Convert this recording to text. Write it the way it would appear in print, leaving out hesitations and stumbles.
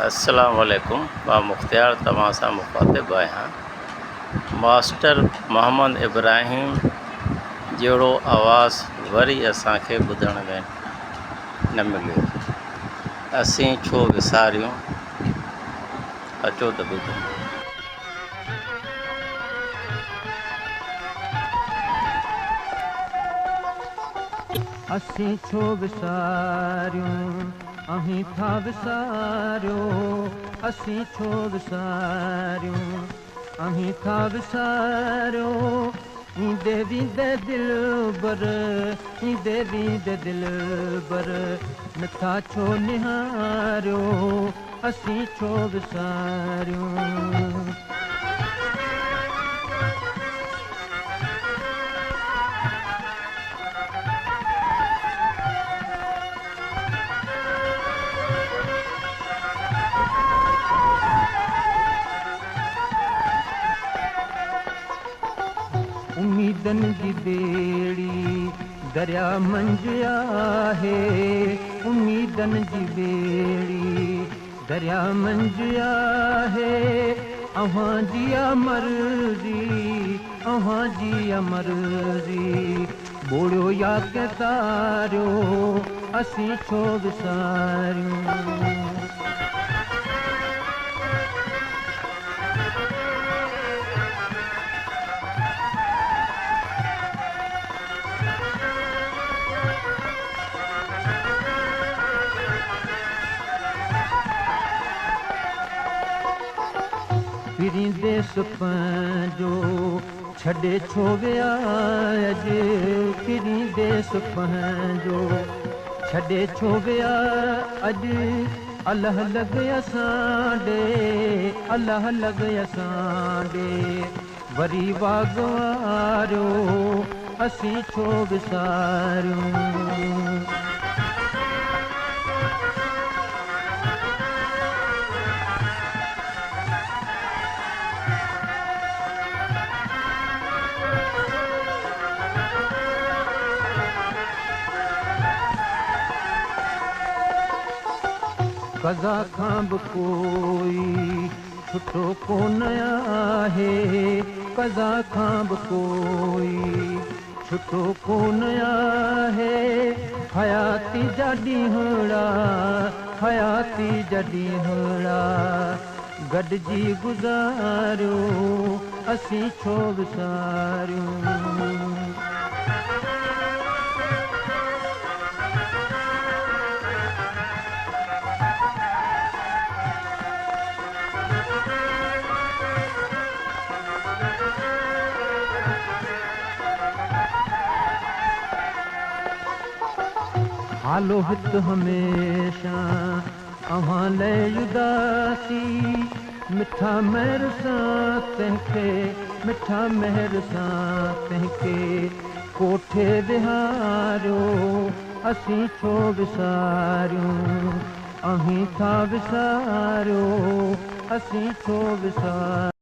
अस्सलाम वालेकुम। मां मुख्तियार तव्हां सां मुखातिबु आहियां। मास्टर मोहम्मद इब्राहिम जहिड़ो आवाज़ु वरी असांखे ॿुधण में न मिलियो। असीं छो विसारियूं? अचो त ॿुधूं। असीं छो विसारियूं अहीं था विसारियो। असीं छो विसारियूं अहीं था विसारियो। ईंदे वेंदे दिलबर ईंदे वेंदे दिलबर नथा छो निहारियो। असीं छो विसारियूं। उम्मीदनि जी बेड़ी दरिया मंझ आहे। उम्मीदनि जी बेड़ी दरिया मंझ आहे। अव्हां जी मर्ज़ी अव्हां जी मर्ज़ी ॿोड़ियो या के तारियो। असीं छो विसारियूं। फिरींदे सुपंजो छॾे छो विया अॼु। फिरींदे सुपंजो छॾे छो विया अॼु। अलाह लॻ असां ॾे अलाह लॻ असां ॾे वरी वाॻवारियो। असीं छो विसारियूं। क़ज़ा खां बि कोई छुटो कोन आहे। क़ज़ा खां बि कोई छुटो कोन आहे। हयाती जा ॾींहड़ा हयाती जा ॾींहड़ा गॾिजी गुज़ारियो। असीं छो विसारियूं। हालो हित हमेशा अव्हां लाइ उदासी। मिठा महर सां तंहिंखे मिठा महर सां तंहिंखे कोठे विहारियो। असीं छो विसारियूं अहीं था विसारियो। असीं छो विसारियूं।